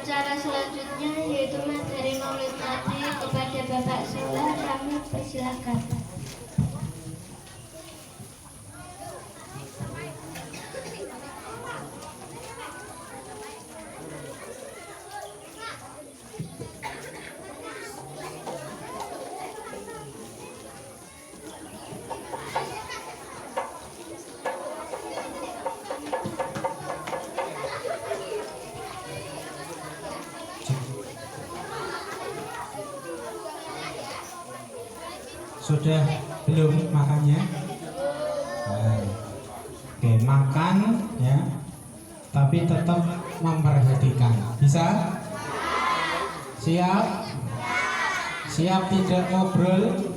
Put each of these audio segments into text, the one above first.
Acara selanjutnya yaitu materi Maulid Nabi kepada Bapak Soleh, kami persilakan. Sudah belum makannya? Nah, oke, makan ya, tapi tetap memperhatikan. Bisa? Siap? Siap tidak ngobrol?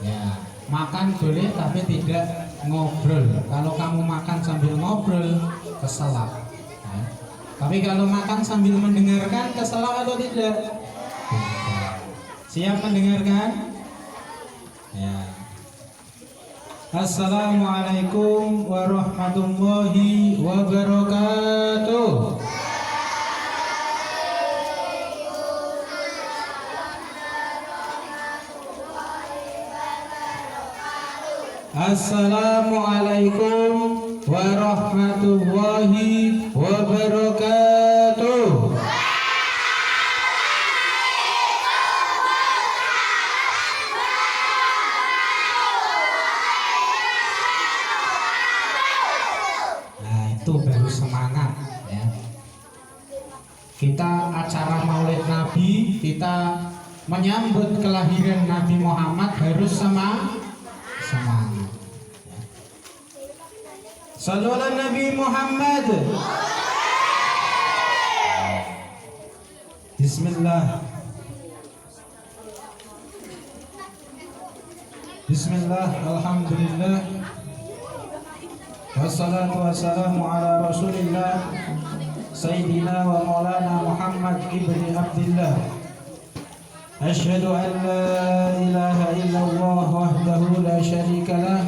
Ya, makan boleh tapi tidak ngobrol. Kalau kamu makan sambil ngobrol, keselak. Ya. Tapi kalau makan sambil mendengarkan, keselak atau tidak? Siap mendengarkan? Ya. Assalamualaikum warahmatullahi wabarakatuh. Assalamualaikum warahmatullahi wabarakatuh. Itu baru semangat ya. Kita acara Maulid Nabi, kita menyambut kelahiran Nabi Muhammad harus semangat ya. Sallu ala Nabi Muhammad. Bismillah. Bismillah, alhamdulillah. Wassalatu wassalamu ala rasulillah Sayyidina wa maulana Muhammad ibni Abdillah. Asyhadu an la ilaha illallah wahdahu la syarika lah,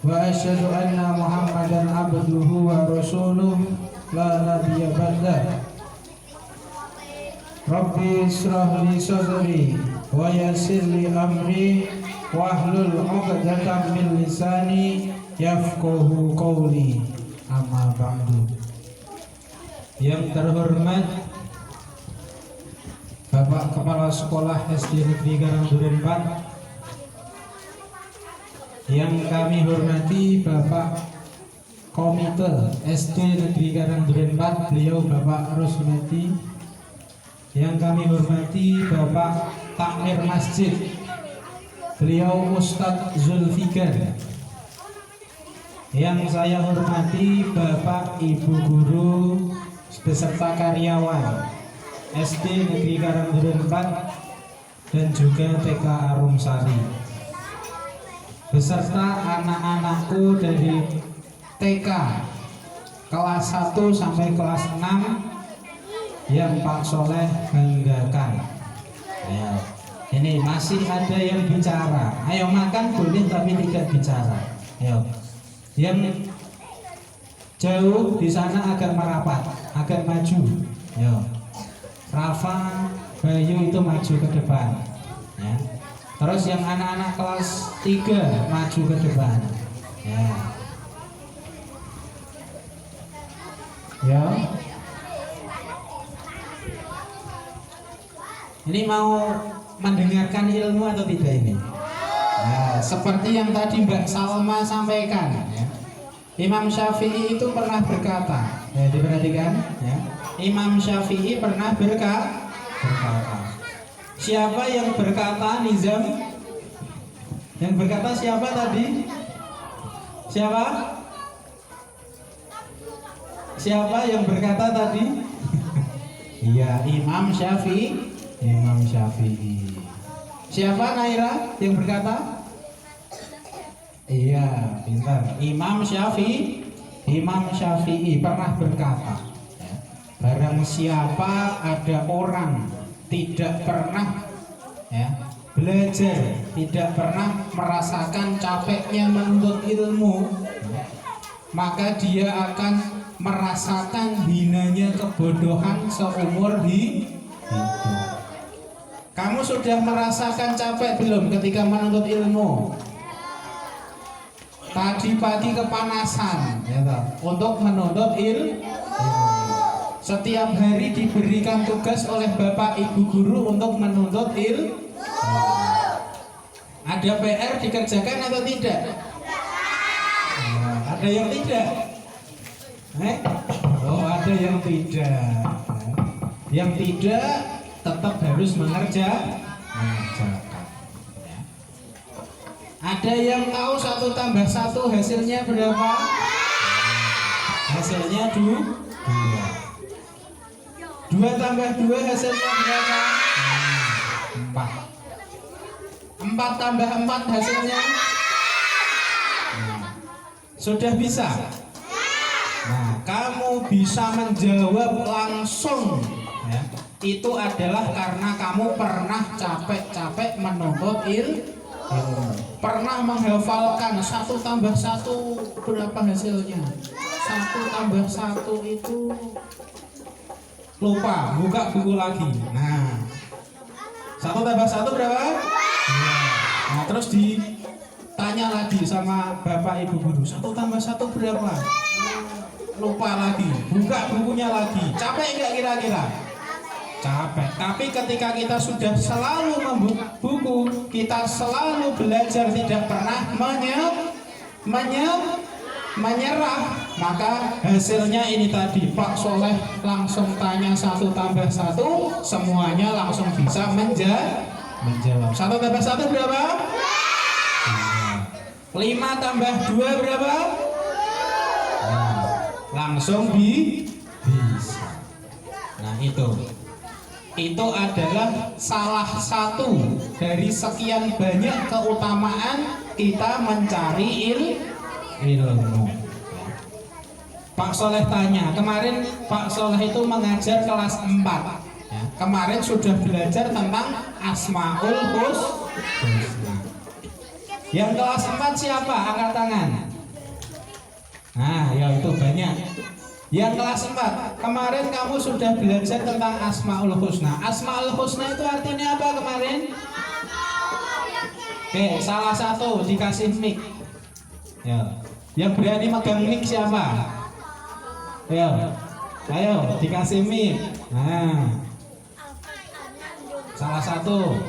wa asyhadu anna Muhammadan abduhu wa rasuluh la nabiyya ba'dah. Rabbi israh li sadri wa yassir li amri wahlul 'uqdatam min lisani yafqahu qawli, amma ba'du. Yang terhormat Bapak Kepala Sekolah SD Negeri Karangduren 4, yang kami hormati Bapak Komite SD Negeri Karangduren 4, beliau Bapak Rosmeti, yang kami hormati Bapak Takmir Masjid, beliau Ustadz Zulfikar, yang saya hormati Bapak Ibu Guru beserta karyawan SD Negeri Karangduren 4 dan juga TK Arumsari, beserta anak-anakku dari TK kelas 1 sampai kelas 6 yang Pak Soleh banggakan. Ayo, ini masih ada yang bicara. Ayo makan boleh tapi tidak bicara. Ayo, yang jauh di sana agak merapat, agak maju. Ayo, Rafa, Bayu itu maju ke depan ya. Terus yang anak-anak kelas 3 maju ke depan ya. Ya. Ini mau mendengarkan ilmu atau tidak ini? Nah, seperti yang tadi Mbak Salma sampaikan ya. Imam Syafi'i itu pernah berkata, ya, diperhatikan ya. Imam Syafi'i pernah berkata, siapa yang berkata Nizam? Yang berkata siapa tadi? Siapa? Siapa yang berkata tadi? Iya, Imam Syafi'i. Imam Syafi'i. Siapa Naira yang berkata? Iya, pintar. Imam Syafi'i. Imam Syafi'i pernah berkata ya. Barang siapa ada orang tidak pernah ya, belajar, tidak pernah merasakan capeknya menuntut ilmu, maka dia akan merasakan hinanya kebodohan seumur hidup. Kamu sudah merasakan capek belum ketika menuntut ilmu? Tadi pagi kepanasan ya untuk menuntut ilmu. Setiap hari diberikan tugas oleh Bapak Ibu guru untuk menuntut ilmu. Ada PR dikerjakan atau tidak? Ada yang tidak? Oh, ada yang tidak. Yang tidak tetap harus mengerjakan. Ada yang tahu 1 tambah 1 hasilnya berapa? Hasilnya 2. 2 tambah 2 hasilnya berapa? 4. 4 tambah 4 hasilnya? Sudah bisa? Nah, kamu bisa menjawab langsung ya. Itu adalah karena kamu pernah capek-capek menuntut ilmu, pernah menghafalkan 1 tambah 1 berapa hasilnya? 1 tambah 1 itu lupa, buka buku lagi. Nah, 1 tambah 1 berapa? Nah, terus ditanya lagi sama Bapak Ibu guru, 1 tambah 1 berapa? Lupa lagi, buka bukunya lagi. Capek nggak kira-kira? Capek. Tapi ketika kita sudah selalu membuka buku, kita selalu belajar, tidak pernah menyerah, maka hasilnya ini tadi. Pak Soleh langsung tanya 1 tambah 1, semuanya langsung bisa menjawab. 1 tambah 1 berapa? 5 tambah 2 berapa? Nah, langsung bisa. Nah, itu adalah salah satu dari sekian banyak keutamaan kita mencari ilmu. Pak Soleh tanya, kemarin Pak Soleh itu mengajar kelas 4 ya. Kemarin sudah belajar tentang Asmaul Husna. Yang kelas 4 siapa? Angkat tangan. Nah, ya itu banyak. Yang kelas 4, kemarin kamu sudah belajar tentang Asmaul Husna. Asmaul Husna itu artinya apa kemarin? Oke, salah satu dikasih mic. Ya. Yang berani megang mic siapa? Ayo, dikasih mic. Nah, salah satu.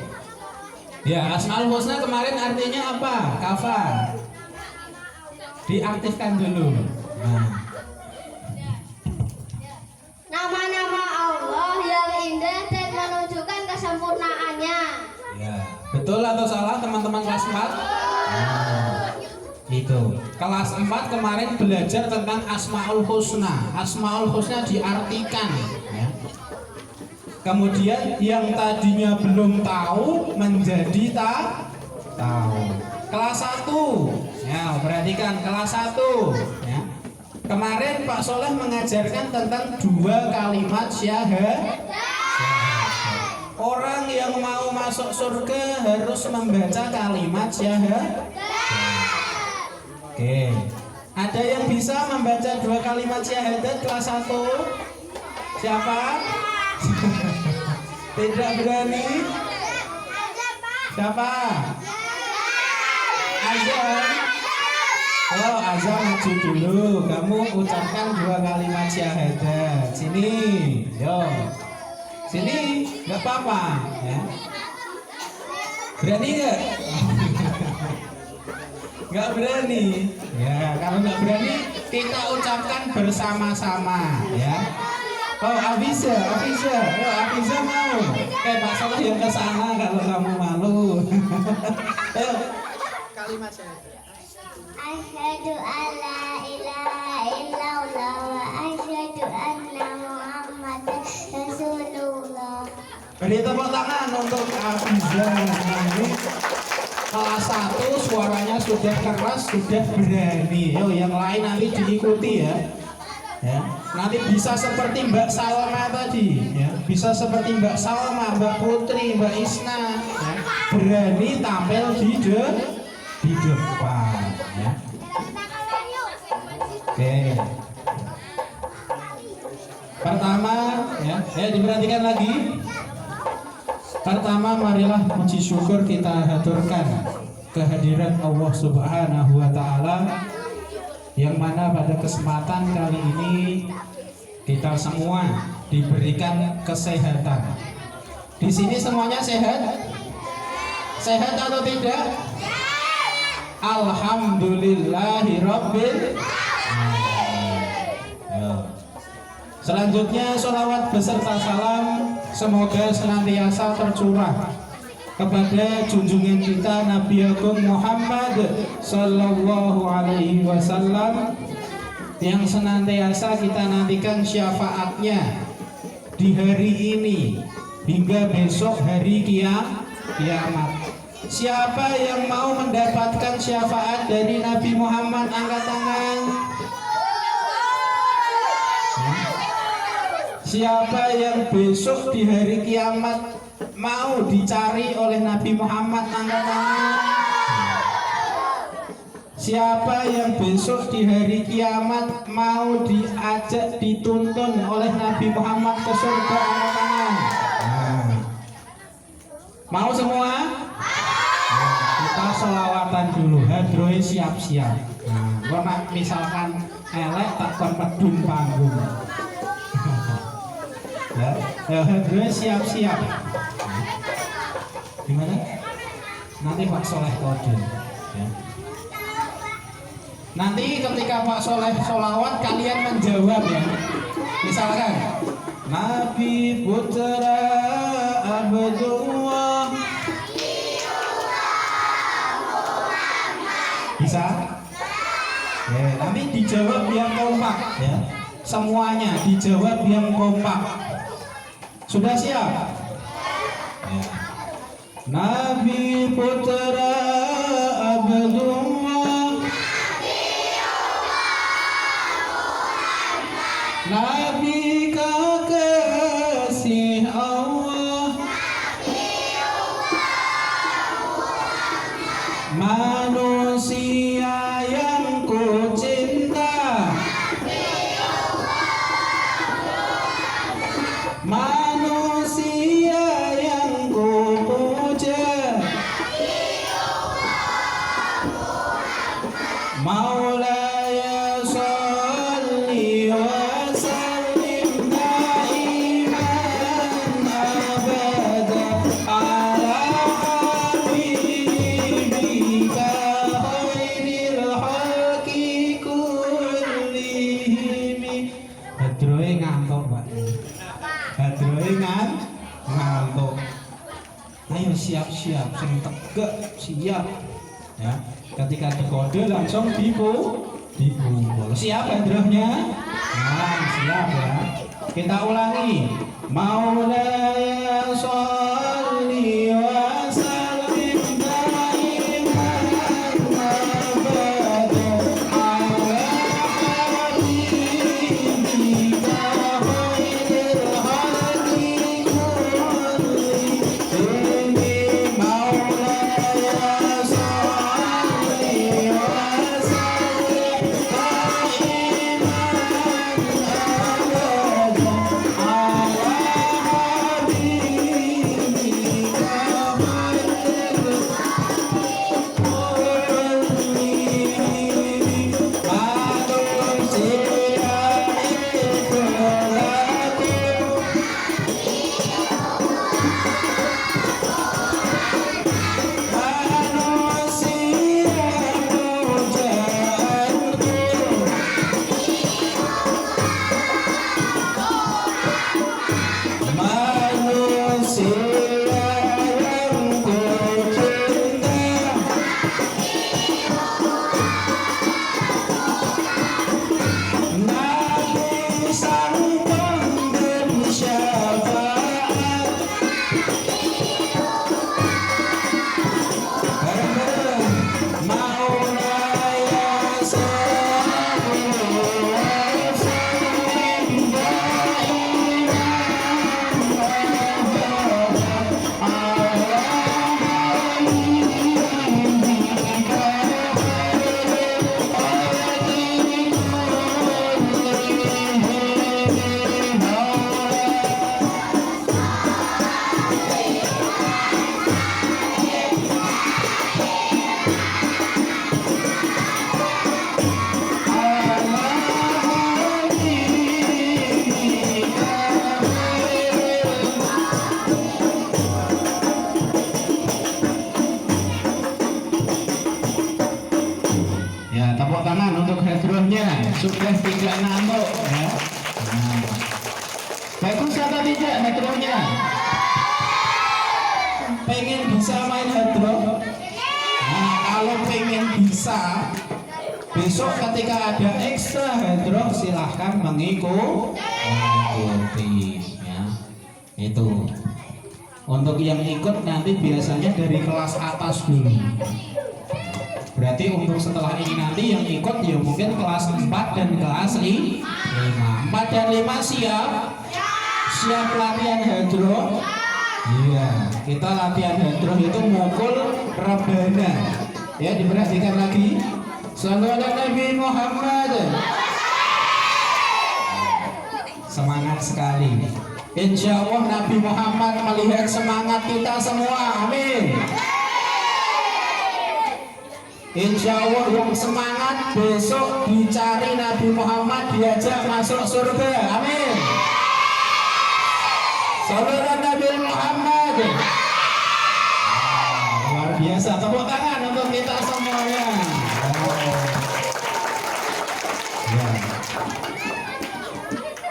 Ya, Asmaul Husna kemarin artinya apa? Kafa. Diaktifkan dulu. Nah. Nama-nama Allah yang indah dan menunjukkan kesempurnaannya. Ya, betul atau salah teman-teman kelas 4? Itu. Kelas 4 kemarin belajar tentang Asmaul Husna. Asmaul Husna diartikan ya. Kemudian yang tadinya belum tahu menjadi tahu. Kelas 1. Ya, perhatikan kelas 1 ya. Kemarin Pak Soleh mengajarkan tentang 2 kalimat syahadat. Orang yang mau masuk surga harus membaca kalimat syahadat. Oke. Ada yang bisa membaca 2 kalimat syahadat kelas 1? Siapa? Tidak berani? Siapa? Azam. Oh, Azam maju dulu. Kamu ucapkan 2 kalimat syahadat. Sini, yo. Sini, nggak apa-apa. Ya. Berani nggak? Nggak berani. Ya, kalau nggak berani, kita ucapkan bersama-sama. Ya. Oh, Afiza. Oh, Afiza mau. Pak Soleh yang ke sana kalau kamu malu. Ayo. Kalimat syahadat. Asyhadu alla ilaha illallah wa asyhadu anna Muhammadan Rasulullah. Beri tepuk tangan untuk Afiza. Ini kelas 1 suaranya sudah keras, sudah berani. Yo, yang lain nanti diikuti ya. Ya. nanti bisa seperti Mbak Salma tadi, ya. Bisa seperti Mbak Salma, Mbak Putri, Mbak Isna, ya. Berani tampil di depan, ya. Oke. Pertama, ya, diperhatikan lagi. Pertama, marilah puji syukur kita haturkan kehadiran Allah Subhanahu wa taala, yang mana pada kesempatan kali ini kita semua diberikan kesehatan. Di sini semuanya sehat? Sehat atau tidak? Alhamdulillahirabbil alamin. Selanjutnya sholawat beserta salam semoga senantiasa tercurah kepada junjungan kita Nabi Agung Muhammad Sallallahu Alaihi Wasallam, yang senantiasa kita nantikan syafaatnya di hari ini hingga besok hari kiamat. Siapa yang mau mendapatkan syafaat dari Nabi Muhammad, angkat tangan. Siapa yang besok di hari kiamat mau dicari oleh Nabi Muhammad, angkat tangan. Siapa yang besok di hari kiamat mau diajak dituntun oleh Nabi Muhammad ke surga, angkat tangan. Mau semua? Kita sholawatan dulu, hadroy siap-siap. Gua misalkan elek tak pedun panggung. Ya, hadroy siap-siap. Gimana? Nanti Pak Soleh kode, ya. Nanti ketika Pak Soleh sholawat kalian menjawab, ya. Misalkan Nabi Putra Abdullah, bisa? Ya, nanti dijawab yang kompak, ya. Semuanya dijawab yang kompak. Sudah siap? Ya. Nabi Putra Abdullah, Nabi kekasih Allah, manusia yang ku cinta, manusia yang ku puja, Maulaya sholli wa sallim daiman abada ala habibika khairil khalqi kullihim. Hadroe ngantuk, Pak. Hadroe ngantuk. Ayo siap-siap, sing tegak siap, ya. Ketika dikode langsung dipukul. Siap hadrohnya? Nah, siap, ya. Kita ulangi. Maulaya sholli wa sallim daiman abada ala habibika khairil khalqi kullihim. Maulaya sholli wa sallim daiman abada ala habibika khairil kullihim. Manusia itu laku, manusia pujaanku, manusia yang ku cinta, Nabi sang pemberi syafaat, Maulaya sholli wa sallim Bagus atau tidak hadronya? Pengen bisa main hadro? Nah, kalau pengen bisa, besok ketika ada ekstra hadro silahkan mengikuti ya. Itu untuk yang ikut nanti biasanya dari kelas atas dulu. Berarti untuk setelah ini nanti yang ikut ya mungkin kelas 4 dan kelas 5. 4 dan 5 siap? Siap latihan hadro? Iya, kita latihan hadro itu mukul rebana. Ya, diperhatikan lagi. Sallallahu Nabi Muhammad. Semangat sekali. Insya Allah Nabi Muhammad melihat semangat kita semua. Amin. Insya Allah yang semangat besok dicari Nabi Muhammad, diajak masuk surga. Amin. Sallallahu Nabi Muhammad. Luar biasa. Tepuk tangan untuk kita semuanya. Ya.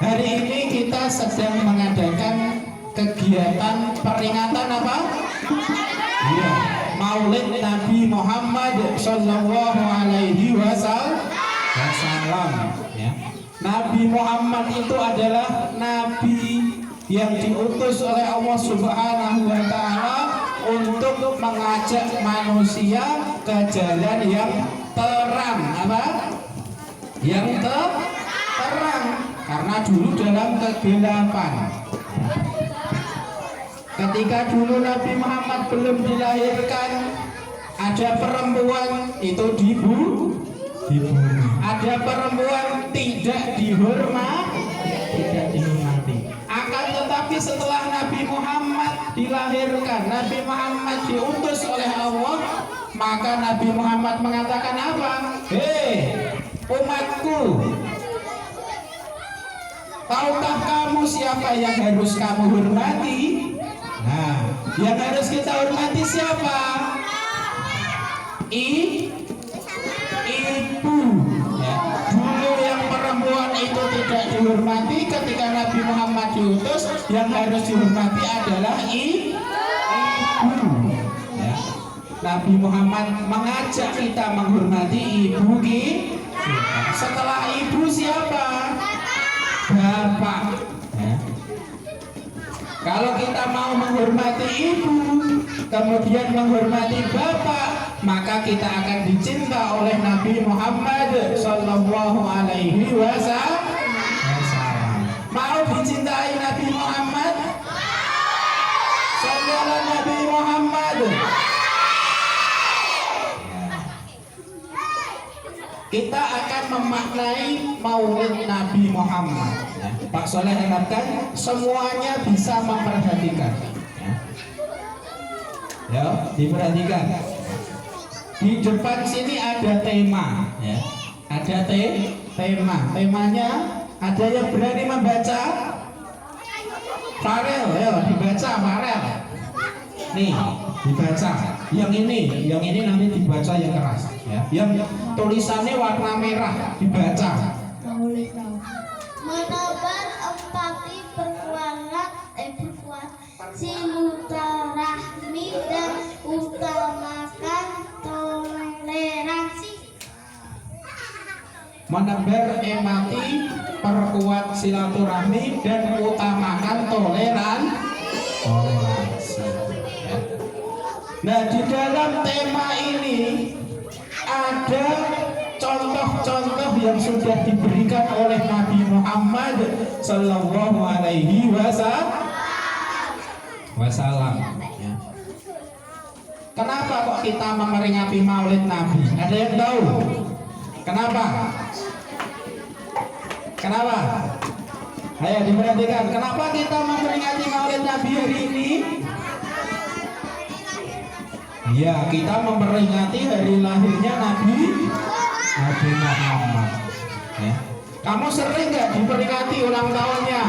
Hari ini kita sedang mengadakan kegiatan peringatan apa? Iya, Maulid Nabi Muhammad Sallallahu Alaihi Wasallam. Ya. Nabi Muhammad itu adalah Nabi yang diutus oleh Allah Subhanahu Wa Taala untuk mengajak manusia ke jalan yang terang. Apa? Yang terang. Karena dulu dalam kegelapan. Ketika dulu Nabi Muhammad belum dilahirkan, ada perempuan itu dibunuh. Ada perempuan tidak dihormati. Akan tetapi setelah Nabi Muhammad dilahirkan, Nabi Muhammad diutus oleh Allah, maka Nabi Muhammad mengatakan apa? Hei umatku, tahukah kamu siapa yang harus kamu hormati? Nah, yang harus kita hormati siapa? Ibu. Ya. Dulu yang perempuan itu tidak dihormati, ketika Nabi Muhammad diutus, yang harus dihormati adalah ibu. Ya. Nabi Muhammad mengajak kita menghormati ibu kita. Setelah ibu siapa? Bapak. Ya. Kalau kita mau menghormati ibu, kemudian menghormati bapak, maka kita akan dicinta oleh Nabi Muhammad Sallallahu Alaihi Wasallam. Mau dicintai Nabi Muhammad? Sallallahu Nabi Muhammad. Kita akan memaknai Maulid Nabi Muhammad. Ya. Pak Soleh harapkan semuanya bisa memperhatikan. Ya, diperhatikan. Di depan sini ada tema. Ya. Ada tema. Temanya ada yang berani membaca? Farel, ya, dibaca Farel. Nih, dibaca. Yang ini nanti dibaca yang keras. Ya. Yang tulisannya warna merah dibaca. Menebar empati berkuat silaturahmi dan utamakan toleransi. Menebar empati, perkuat silaturahmi dan utamakan toleransi. Ya. Nah, di dalam tema ini ada contoh-contoh yang sudah diberikan oleh Nabi Muhammad Sallallahu Alaihi Wasallam. Ya. Kenapa kok kita memperingati Maulid Nabi? Ada yang tahu? Kenapa? Kenapa? Ayo diperhatikan. Kenapa kita memperingati Maulid Nabi hari ini? Ya, kita memperingati hari lahirnya Nabi Muhammad. Ya. Kamu sering nggak diperingati ulang tahunnya?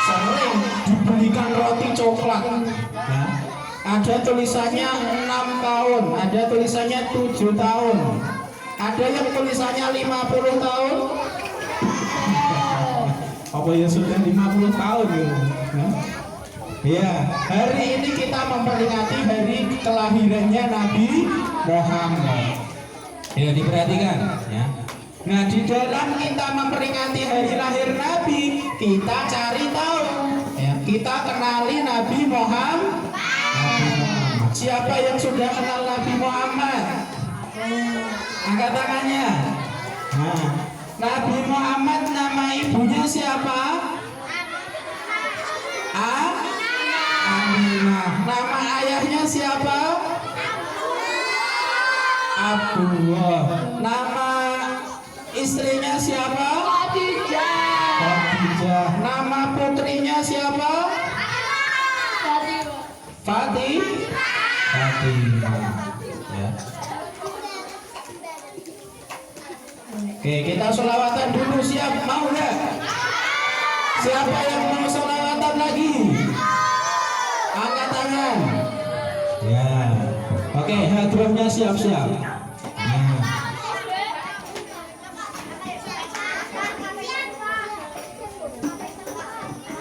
Sering. Dibelikan roti coklat. Ya. Ada tulisannya 6 tahun, ada tulisannya 7 tahun, ada yang tulisannya 50 tahun. Apa ya sudah 50 tahun gitu. Ya, hari ini kita memperingati hari kelahirannya Nabi Muhammad. Ya, diperhatikan ya. Nah, di dalam kita memperingati hari lahir Nabi, kita cari tahu ya, kita kenali Nabi Muhammad. Siapa yang sudah kenal Nabi Muhammad? Angkat tangannya. Nah, Nabi Muhammad nama ibunya siapa? Aminah. Nama ayahnya siapa? Abdullah. Nama istrinya siapa? Khadijah. Nama putrinya siapa? Fatimah. Ya. Oke, kita sholawatan dulu, siap? Mau nggak? Siapa yang mau sholawatan lagi? Angkat tangan. Ya. Oke, hadrohnya siap-siap. Nah.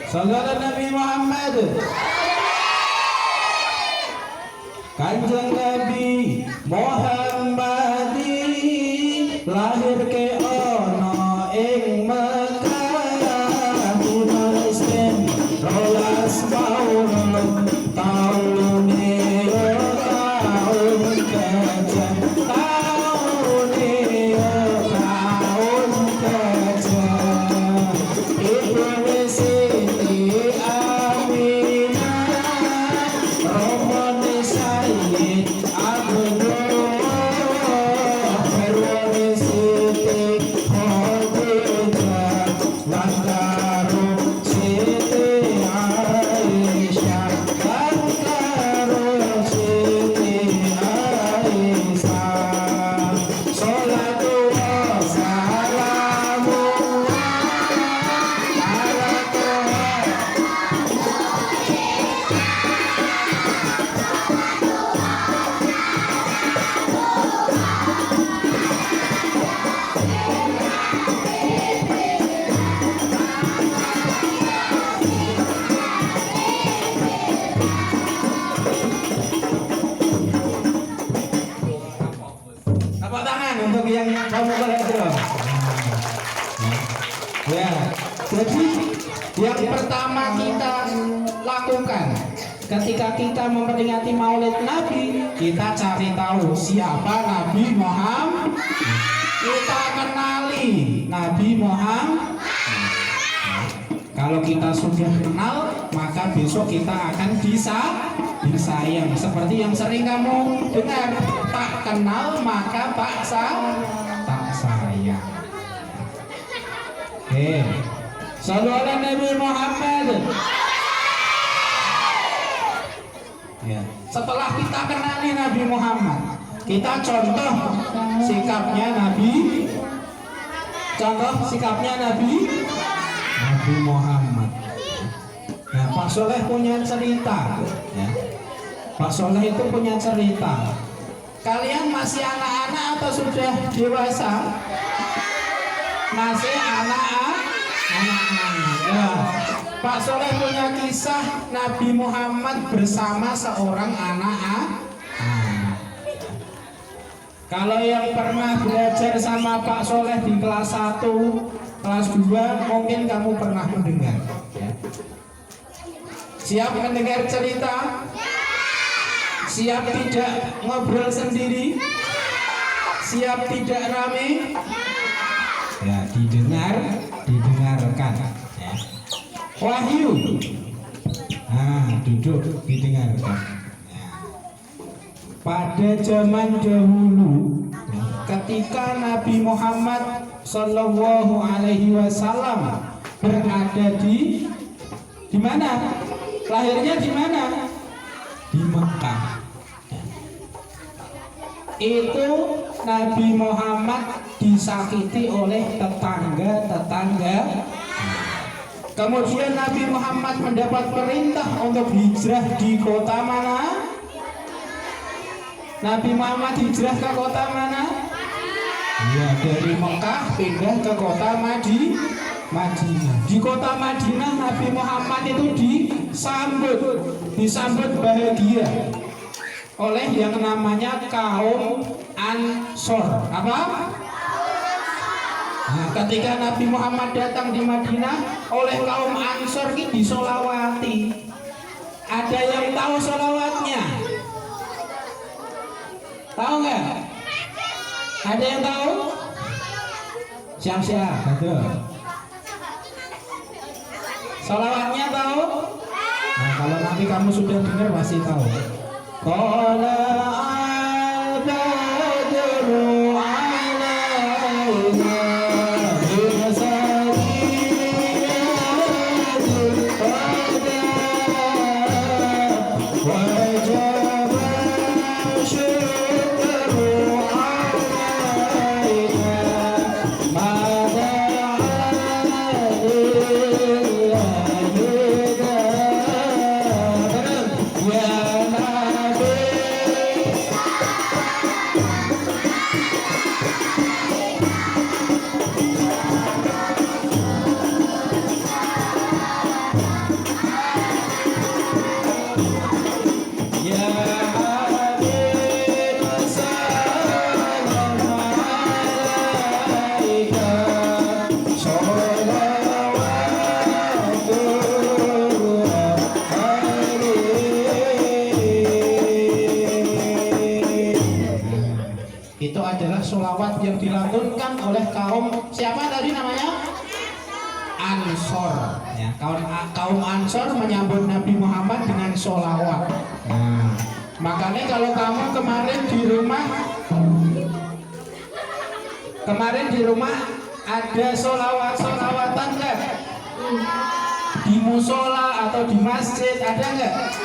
Sallallahu Nabi Muhammad. Kanjeng Nabi Muhammad lahir ke ono ing Mekah Palestin rolas maulud taune taun gajah taune taun gajah ibu Siti Aminah Romone Sayyid Abdullah Ferwani Siti Khadijah Langkaro Siti Aisyah Langkaro Siti Aisyah Sholatu wassalamu ala Tuhan. Tepuk tangan untuk yang kamu belajar. Ya, jadi yang pertama kita lakukan ketika kita memperingati Maulid Nabi, kita cari tahu siapa Nabi Muhammad. Kita kenali Nabi Muhammad. Kalau kita sudah kenal, maka besok kita akan disayang. Seperti yang sering kamu dengar, tak kenal maka tak sayang. Oke. Sallallahu alaihi Nabi Muhammad. Ya. Setelah kita kenali Nabi Muhammad, kita contoh sikapnya Nabi. Contoh sikapnya Nabi Muhammad. Nah, Pak Soleh punya cerita. Ya. Pak Soleh itu punya cerita. Kalian masih anak-anak atau sudah dewasa? Masih anak-anak. Ya. Pak Soleh punya kisah Nabi Muhammad bersama seorang anak-anak. Kalau yang pernah belajar sama Pak Soleh di kelas 1, kelas 2, mungkin kamu pernah mendengar. Ya. Siap mendengar cerita? Siap tidak ngobrol sendiri? Siap tidak rame? Ya, didengarkan. Ya. Wahyu. Nah, duduk, didengarkan. Pada zaman dahulu, ketika Nabi Muhammad Sallallahu Alaihi Wasallam berada di mana? Lahirnya di mana? Di Mekah. Itu Nabi Muhammad disakiti oleh tetangga. Kemudian Nabi Muhammad mendapat perintah untuk hijrah di kota mana? Nabi Muhammad hijrah ke kota mana? Ya, dari Mekah pindah ke kota Madinah. Di kota Madinah Nabi Muhammad itu disambut bahagia oleh yang namanya kaum Ansor. Apa? Nah, ketika Nabi Muhammad datang di Madinah, oleh kaum Ansor ini disolawati. Ada yang tahu solawatnya? Tahu nggak? Ada yang tahu? Siap-siap, betul. Solawatnya tahu? Nah, kalau nanti kamu sudah dengar pasti tahu. Qala al-badru alaina bisadiril qada wajib syukru alaina mada itu adalah sholawat yang dilantunkan oleh kaum siapa tadi namanya? Ansor. Ya, kaum Ansor menyambut Nabi Muhammad dengan sholawat. Nah, makanya kalau kamu kemarin di rumah ada sholawatan nggak? Di musola atau di masjid ada nggak?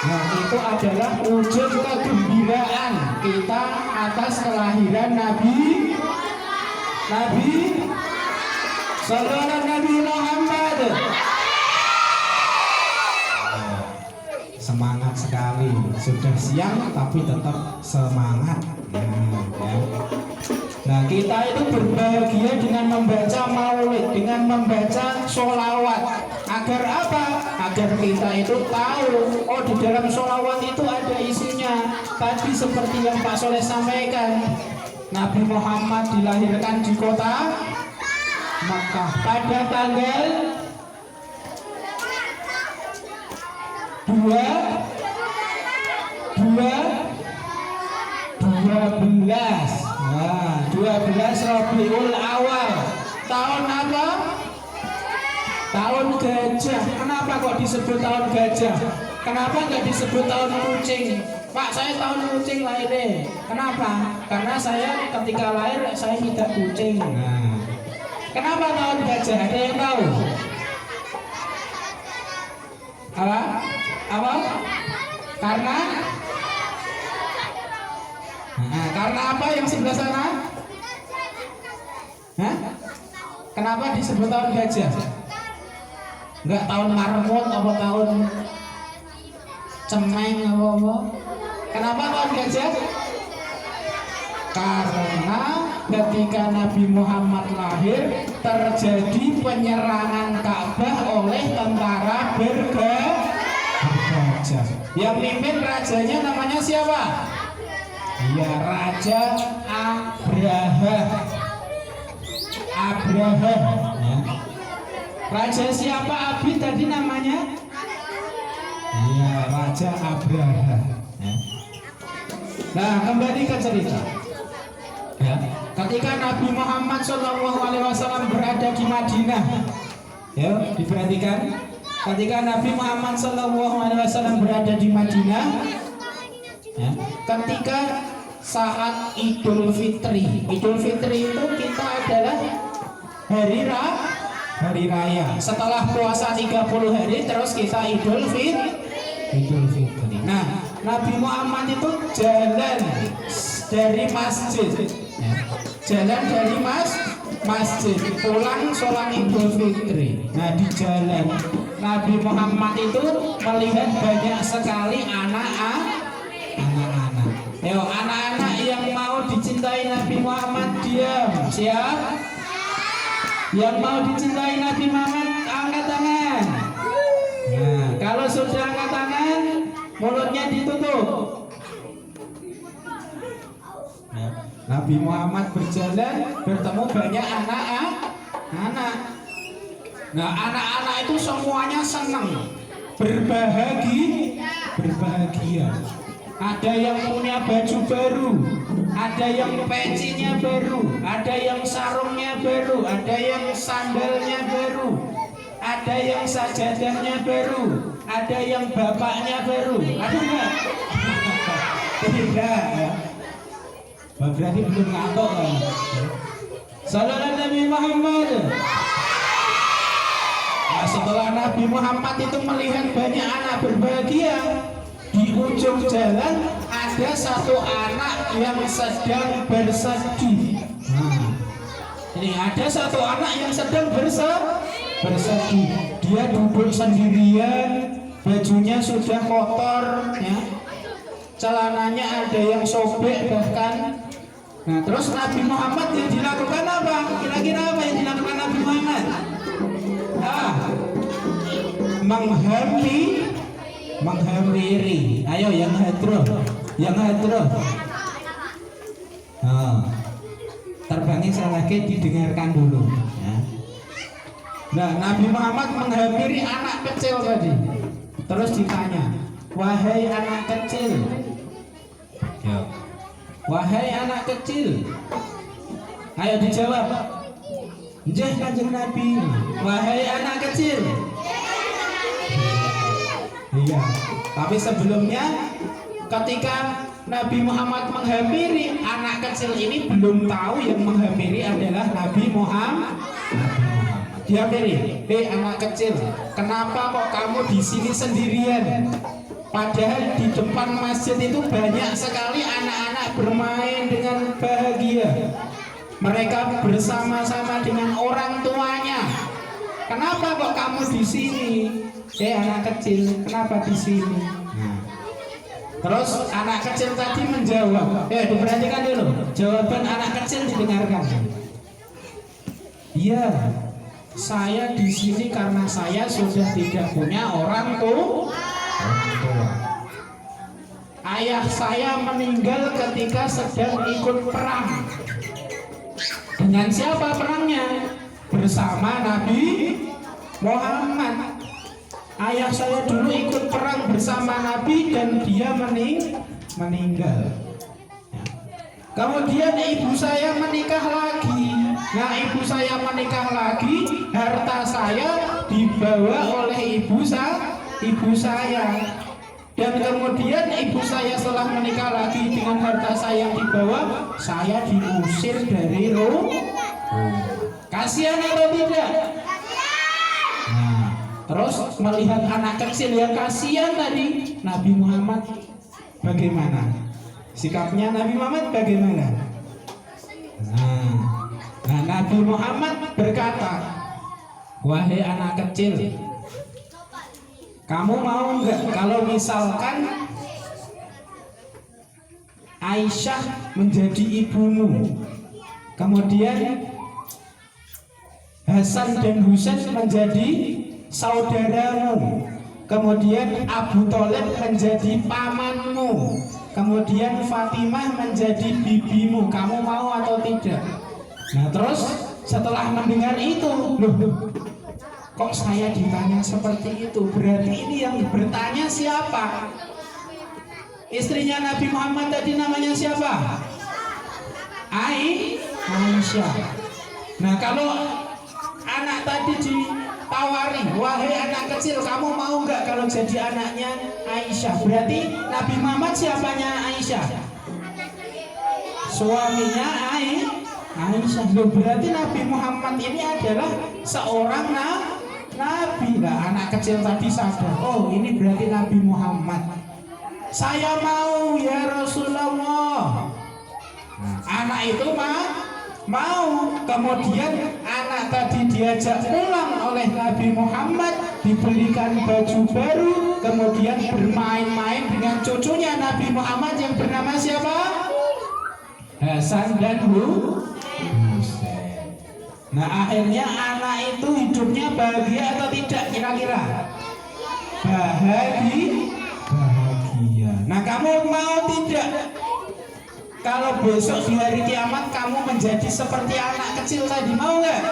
Nah, itu adalah wujud kegembiraan kita atas kelahiran Nabi Sallallahu Nabi Muhammad. Semangat sekali, sudah siang tapi tetap semangat. Nah, kita itu berbahagia dengan membaca maulid, dengan membaca sholawat. Agar apa? Agar kita itu tahu, oh di dalam sholawat itu ada isinya. Tadi seperti yang Pak Soleh sampaikan, Nabi Muhammad dilahirkan di kota Makkah pada tanggal 12 Rabiul Awal. Tahun apa? Tahun gajah. Kenapa kok disebut tahun gajah? Kenapa nggak disebut tahun kucing? Pak, saya tahun kucing lahirnya. Kenapa? Karena saya ketika lahir saya tidak kucing. Nah, kenapa tahun gajah? Ada yang tahu? Apa? Karena karena apa yang sebelah sana? Hah? Kenapa disebut tahun gajah? Enggak tahun marmut apa tahun cemeng apa? Kenapa tahun gajah? Karena ketika Nabi Muhammad lahir terjadi penyerangan Ka'bah oleh tentara bergajah. Yang mimpin rajanya namanya siapa? Ya, Raja Abraham. Ya. Raja siapa Abi tadi namanya? Iya, Raja Abraham. Ya. Nah, kembali ke cerita. Ya, ketika Nabi Muhammad SAW berada di Madinah, ya, diperhatikan. Ketika Nabi Muhammad SAW berada di Madinah, ya, ketika saat Idul Fitri itu kita adalah hari raya. Setelah puasa 30 hari terus kita Idul Fitri. Nah, Nabi Muhammad itu jalan dari masjid, ya, masjid pulang sholat Idul Fitri. Nah, di jalan Nabi Muhammad itu melihat banyak sekali anak-anak. Yo, anak-anak yang mau dicintai Nabi Muhammad diam. Siap? Yang mau dicintai Nabi Muhammad angkat tangan. Nah, kalau sudah angkat tangan, mulutnya ditutup. Nah, Nabi Muhammad berjalan bertemu banyak anak-anak. Nah, anak-anak itu semuanya senang, berbahagia. Ada yang punya baju baru, ada yang pecinya baru, ada yang sarungnya baru, ada yang sandalnya baru, ada yang sajadahnya baru, ada yang bapaknya baru. Ada enggak? Tidak ya. Berarti belum ngantuk kan? Sallallahu Nabi Muhammad. Nah, setelah Nabi Muhammad itu melihat banyak anak berbahagia, di ujung jalan ada satu anak yang sedang bersedih. Nah, ini ada satu anak yang sedang bersedih. Dia duduk sendirian, bajunya sudah kotor, ya. Celananya ada yang sobek bahkan. Nah, terus Nabi Muhammad yang dilakukan apa? Kira-kira apa yang dilakukan Nabi Muhammad? Menghampiri. Ayo yang hadro. Terbangnya saya lagi didengarkan dulu ya. Nah, Nabi Muhammad menghampiri anak kecil tadi. Terus ditanya, wahai anak kecil, wahai anak kecil, ayo dijawab. Nggih Kanjeng Nabi. Wahai anak kecil. Iya. Tapi sebelumnya ketika Nabi Muhammad menghampiri anak kecil ini belum tahu yang menghampiri adalah Nabi Muhammad. Dihampiri, anak kecil, kenapa kok kamu di sini sendirian? Padahal di depan masjid itu banyak sekali anak-anak bermain dengan bahagia. Mereka bersama-sama dengan orang tuanya. Kenapa kok kamu di sini? Anak kecil, kenapa di sini? Terus anak kecil tadi menjawab. Diperhatikan dulu. Jawaban anak kecil didengarkan. Iya, saya di sini karena saya sudah tidak punya orang tua. Ayah saya meninggal ketika sedang ikut perang. Dengan siapa perangnya? Bersama Nabi Muhammad. Ayah saya dulu ikut perang bersama Nabi dan dia meninggal. Kemudian ibu saya menikah lagi. Nah, ibu saya menikah lagi, harta saya dibawa oleh ibu saya. Dan kemudian ibu saya setelah menikah lagi dengan harta saya yang dibawa, saya diusir dari rumah. Kasihan atau tidak? Nah, terus melihat anak kecil yang kasihan tadi, Nabi Muhammad bagaimana? Sikapnya Nabi Muhammad bagaimana? Nah, Nabi Muhammad berkata, wahai anak kecil, kamu mau nggak kalau misalkan Aisyah menjadi ibumu, kemudian Hasan dan Husain menjadi saudaramu, kemudian Abu Thalib menjadi pamanmu, kemudian Fatimah menjadi bibimu, kamu mau atau tidak? Nah, terus setelah mendengar itu, loh, kok saya ditanya seperti itu? Berarti ini yang bertanya siapa? Istrinya Nabi Muhammad tadi namanya siapa? Aisyah. Nah, kalau anak tadi ditawari, wahai anak kecil, kamu mau nggak kalau jadi anaknya Aisyah? Berarti Nabi Muhammad siapanya Aisyah? Suaminya Aisyah. Loh, berarti Nabi Muhammad ini adalah seorang nabi. Lah, anak kecil tadi sadar, oh ini berarti Nabi Muhammad. Saya mau ya Rasulullah. Anak itu mau. Kemudian anak tadi diajak pulang oleh Nabi Muhammad, diberikan baju baru, kemudian bermain-main dengan cucunya Nabi Muhammad yang bernama siapa? Hasan dan Husain. Nah akhirnya anak itu hidupnya bahagia atau tidak kira-kira? Bahagia. Nah kamu mau tidak kalau besok di hari kiamat kamu menjadi seperti anak kecil tadi, mau nggak?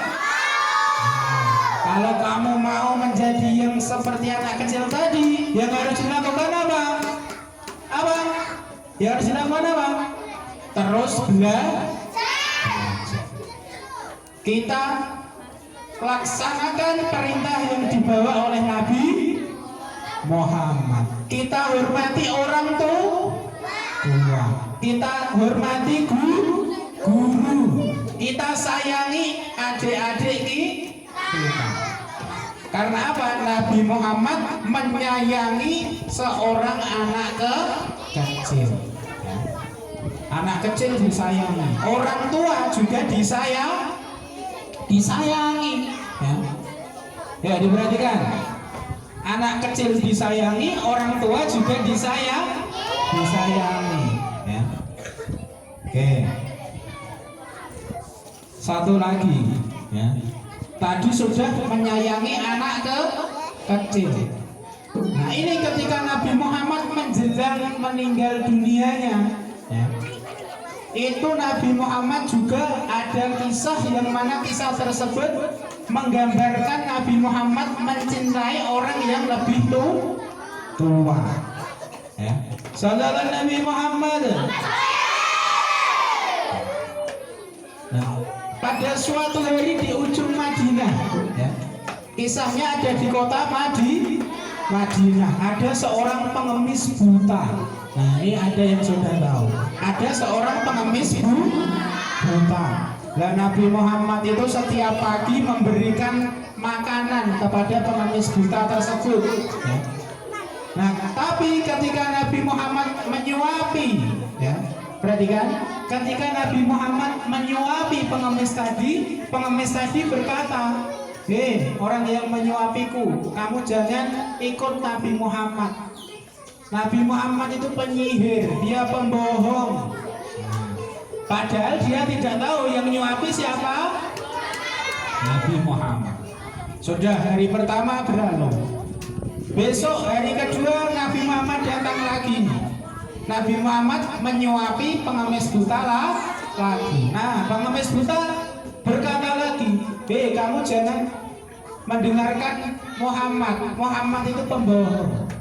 Kalau kamu mau menjadi yang seperti anak kecil tadi, yang harus dilakukan apa? Apa? Yang harus dilakukan apa? Terus belajar. Kita laksanakan perintah yang dibawa oleh Nabi Muhammad. Kita hormati orang tua. Kita hormati guru. Kita sayangi adik-adik kita. Karena apa? Nabi Muhammad menyayangi seorang anak kecil. Anak kecil disayangi. Orang tua juga disayangi. Ya, diperhatikan. Anak kecil disayangi, orang tua juga disayangi. Ya. Oke. Satu lagi. Ya. Tadi sudah menyayangi anak kecil. Nah ini ketika Nabi Muhammad menjelang meninggal dunianya, ya, itu Nabi Muhammad juga ada kisah yang mana kisah tersebut menggambarkan Nabi Muhammad mencintai orang yang lebih tua. Ya. Sallallahu Nabi Muhammad. Nah, pada suatu hari di ujung Madinah, ya, kisahnya ada di kota Madinah, ada seorang pengemis buta. Nah ini ada yang sudah tahu, ada seorang pengemis buta. Dan Nabi Muhammad itu setiap pagi memberikan makanan kepada pengemis buta tersebut, ya. Nah tapi ketika Nabi Muhammad menyuapi, ya, perhatikan, ketika Nabi Muhammad menyuapi pengemis tadi berkata, "Hei, orang yang menyuapiku, kamu jangan ikut Nabi Muhammad. Nabi Muhammad itu penyihir, dia pembohong." Padahal dia tidak tahu yang menyuapi siapa? Nabi Muhammad. Sudah hari pertama berlalu. Besok hari kedua Nabi Muhammad datang lagi. Nabi Muhammad menyuapi pengemis buta lagi. Nah, pengemis buta berkata lagi, kamu jangan mendengarkan Muhammad. Muhammad itu pembohong."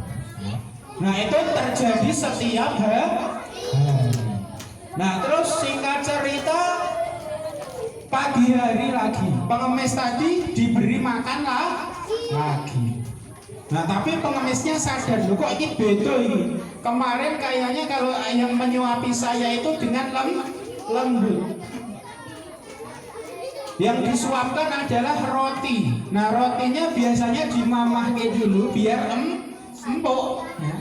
Nah, itu terjadi setiap hari. Nah, terus singkat cerita, pagi hari lagi pengemis tadi diberi makan lagi. Nah tapi pengemisnya sadar, loh kok ini beda ini. Kemarin kayaknya kalau yang menyuapi saya itu dengan lembut. Yang disuapkan adalah roti. Nah rotinya biasanya dimamahke dulu biar empuk, ya.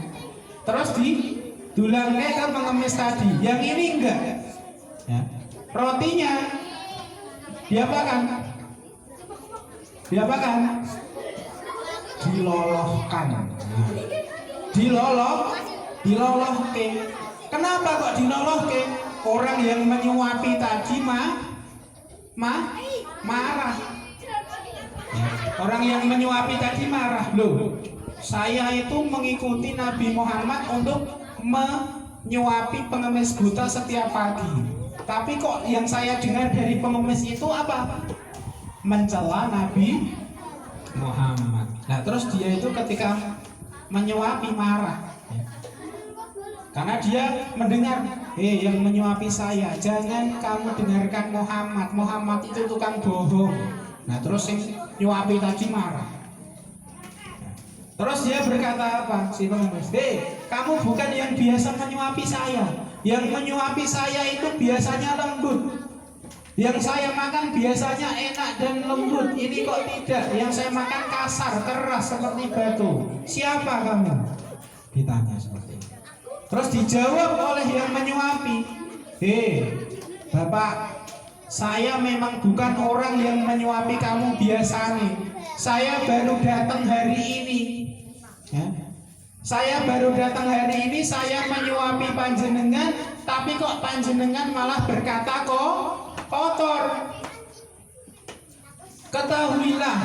Terus didulangke ke pengemis tadi. Yang ini enggak, ya. Rotinya diapakan? Dilolohkan. Dilolohke. Kenapa kok dilolohke? Orang yang menyuapi tadi marah. Orang yang menyuapi tadi marah. Loh, saya itu mengikuti Nabi Muhammad untuk menyuapi pengemis buta setiap pagi. Tapi kok yang saya dengar dari pengemis itu apa? Mencela Nabi Muhammad. Nah terus dia itu ketika menyuapi marah, ya. Karena dia mendengar, yang menyuapi saya, jangan kamu dengarkan Muhammad. Muhammad itu tukang bohong. Nah terus yang nyuapi tadi marah. Terus dia berkata apa? Si pengemis, kamu bukan yang biasa menyuapi saya. Yang menyuapi saya itu biasanya lembut. Yang saya makan biasanya enak dan lembut. Ini kok tidak? Yang saya makan kasar, keras seperti batu. Siapa kamu? Ditanya seperti itu. Terus dijawab oleh yang menyuapi, Bapak, saya memang bukan orang yang menyuapi kamu biasanya. Saya baru datang hari ini, ya. Saya baru datang hari ini, saya menyuapi panjenengan, tapi kok panjenengan malah berkata kok kotor. ketahuilah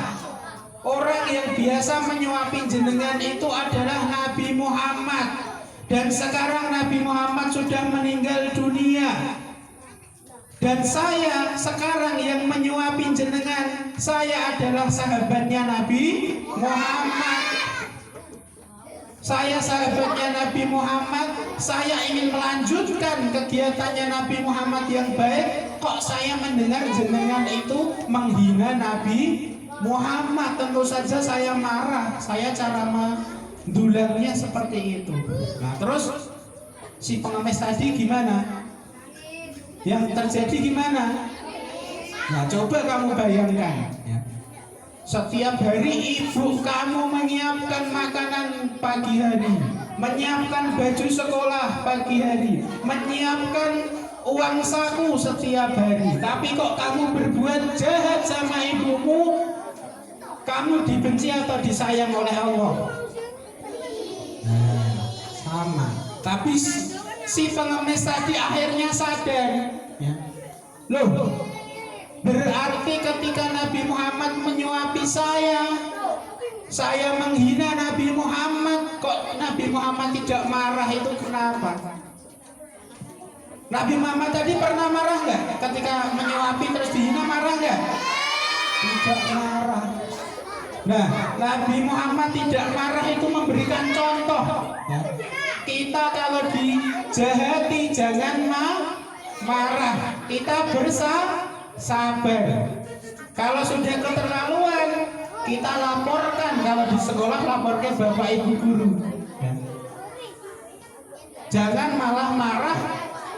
orang yang biasa menyuapi jenengan itu adalah Nabi Muhammad. Dan sekarang Nabi Muhammad sudah meninggal dunia. Dan saya sekarang yang menyuapi jenengan, saya adalah sahabatnya Nabi Muhammad. Saya sahabatnya Nabi Muhammad. Saya ingin melanjutkan kegiatannya Nabi Muhammad yang baik. Kok saya mendengar jenengan itu menghina Nabi Muhammad? Tentu saja saya marah. Saya cara mendulangnya seperti itu. Nah terus si pengemis tadi gimana? Yang terjadi gimana? Nah coba kamu bayangkan ya. Setiap hari ibu kamu menyiapkan makanan pagi hari, menyiapkan baju sekolah pagi hari, menyiapkan uang saku setiap hari. Tapi kok kamu berbuat jahat sama ibumu? Kamu dibenci atau disayang oleh Allah? Nah, sama. Tapi si pengemis tadi akhirnya sadar ya. Loh, berarti ketika Nabi Muhammad menyuapi saya menghina Nabi Muhammad, kok Nabi Muhammad tidak marah, itu kenapa? Nabi Muhammad tadi pernah marah nggak? Ketika menyuapi terus dihina marah nggak? Tidak marah. Nah, Nabi Muhammad tidak marah itu memberikan contoh ya. Kita kalau dijahati jangan marah, kita bersabar. Kalau sudah keterlaluan kita laporkan. Kalau di sekolah laporkan bapak ibu guru ya. Jangan malah marah,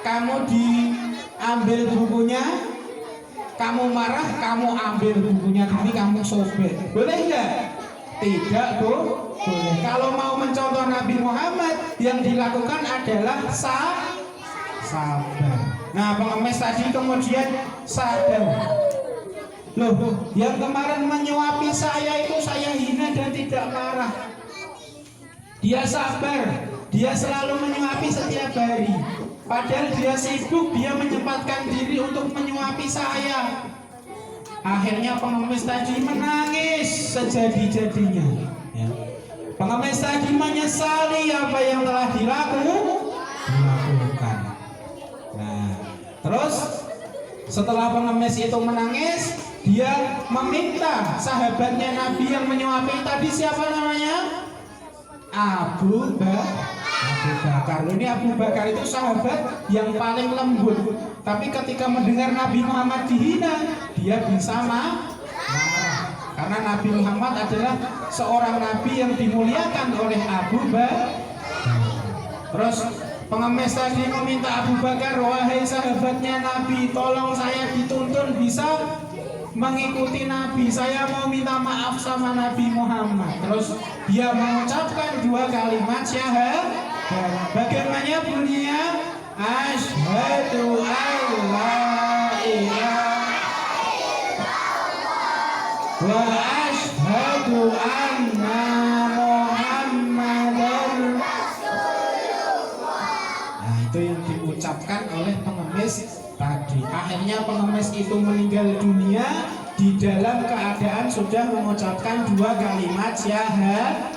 kamu diambil bukunya, kamu marah, kamu ambil bukunya, tapi kamu sobek. Boleh nggak? Tidak boleh. Kalau mau mencontoh Nabi Muhammad, yang dilakukan adalah sabar. Nah pengemis tadi kemudian sadar. Loh, yang kemarin menyuapi saya itu saya hina dan tidak marah. Dia sabar, dia selalu menyuapi setiap hari. Padahal dia sibuk, dia menyempatkan diri untuk menyuapi saya. Akhirnya pengemis tadi menangis sejadi-jadinya ya. Pengemis tadi menyesali apa yang telah dilakukan. Nah terus setelah pengemis itu menangis, dia meminta sahabatnya Nabi yang menyuapi tadi, siapa namanya? Abu Bakar. Ini Abu Bakar itu sahabat yang paling lembut. Tapi ketika mendengar Nabi Muhammad dihina, dia bisa marah. Karena Nabi Muhammad adalah seorang nabi yang dimuliakan oleh Abu Bakar. Terus pengemis tadi meminta Abu Bakar, wahai sahabatnya Nabi, tolong saya dituntun bisa mengikuti Nabi, saya mau minta maaf sama Nabi Muhammad. Terus dia mengucapkan 2 kalimat syahadat. Bagaimana bunyinya? Asyhadu alla ilaha wa asyhadu anna Muhammadar Rasulullah. Nah itu yang diucapkan oleh pengemis tadi. Akhirnya pengemis itu meninggal dunia di dalam keadaan sudah mengucapkan 2 kalimat syahadat.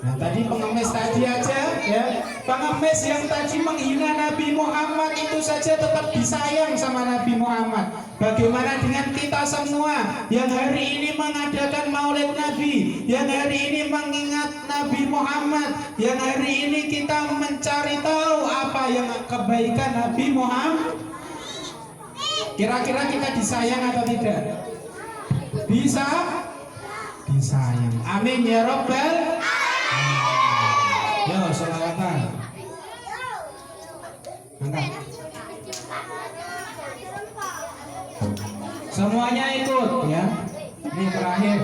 Nah tadi pengemis tadi aja ya, pengemis yang tadi menghina Nabi Muhammad itu saja tetap disayang sama Nabi Muhammad. Bagaimana dengan kita semua yang hari ini mengadakan Maulid Nabi, yang hari ini mengingat Nabi Muhammad, yang hari ini kita mencari tahu apa yang kebaikan Nabi Muhammad? Kira-kira kita disayang atau tidak? Bisa? Disayang. Amin ya Rabbal. Yo, selawatan. Angkat. Semuanya ikut ya. Ini terakhir.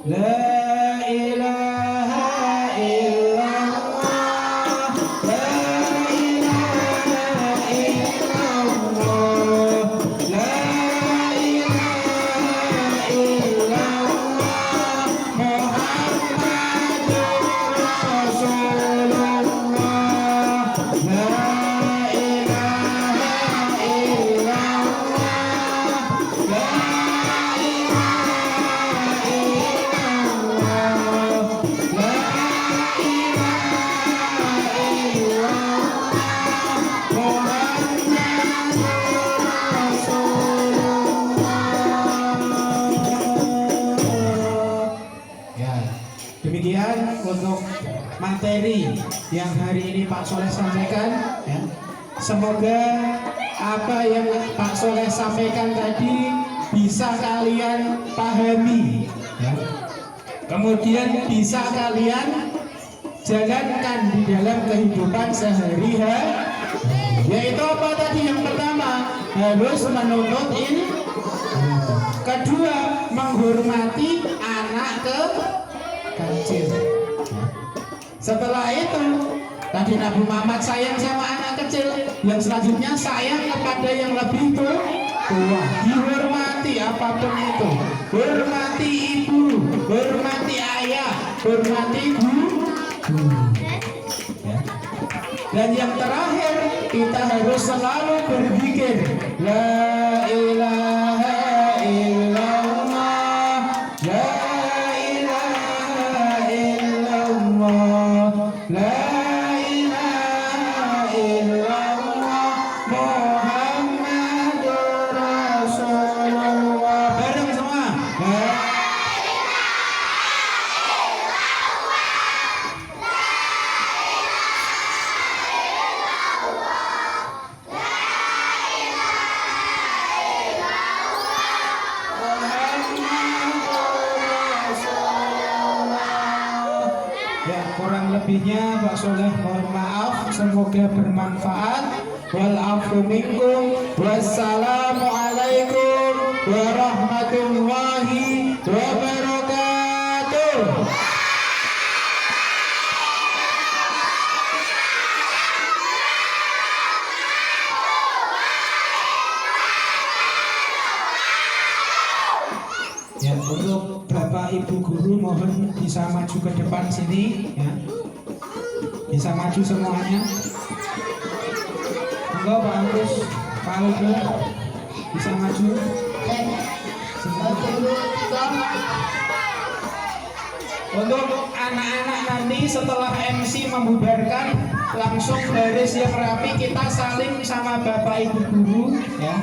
La ilaha illallah. La ilaha illallah. La ilaha illallah. Muhammadur Rasulullah. La ilaha illallah. sekian untuk materi yang hari ini Pak Soleh sampaikan ya. Semoga apa yang Pak Soleh sampaikan tadi bisa kalian pahami ya. Kemudian bisa kalian jalankan di dalam kehidupan sehari-hari, yaitu apa tadi? Yang pertama harus menuntut ilmu, kedua menghormati anak kecil. Setelah itu tadi Nabi Muhammad sayang sama anak kecil, yang selanjutnya sayang kepada yang lebih tua, dihormati apapun itu, hormati ibu, hormati ayah, hormati guru. Ya. Dan yang terakhir kita harus selalu berzikir la ilaha illallah, la ilaha illallah, la ilaha illallah, Muhammadur Rasulullah. Bareng semua. Kurang lebihnya Pak Soleh mohon maaf, semoga bermanfaat. Wal afu minkum, wassalamualaikum warahmatullahi wabarakatuh. Ya, untuk Bapak Ibu guru mohon bisa maju ke depan sini ya. Bisa maju semuanya. Enggak Pak Agus, Pak Ugo bisa maju. Untuk anak-anak nanti setelah MC membubarkan langsung baris yang rapi, kita saling sama Bapak Ibu guru ya,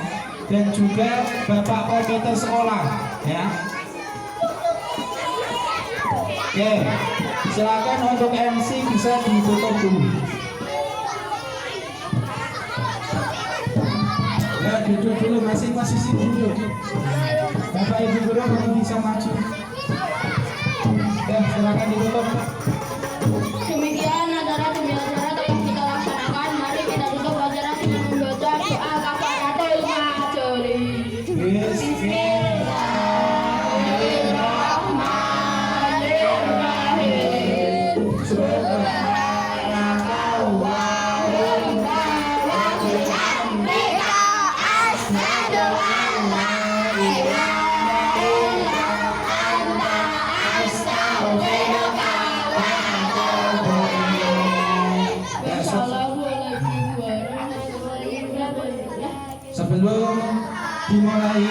dan juga Bapak komite sekolah ya. Oke, silakan untuk MC bisa ditutup dulu. Ya, duduk dulu, masih posisi dulu. Bapak Ibu guru belum bisa maju. Ya, silakan ditutup. Demikian acara demi acara telah kita laksanakan. Mari kita tutup acara dengan membaca doa kafaratul majelis. Sebelum dimulai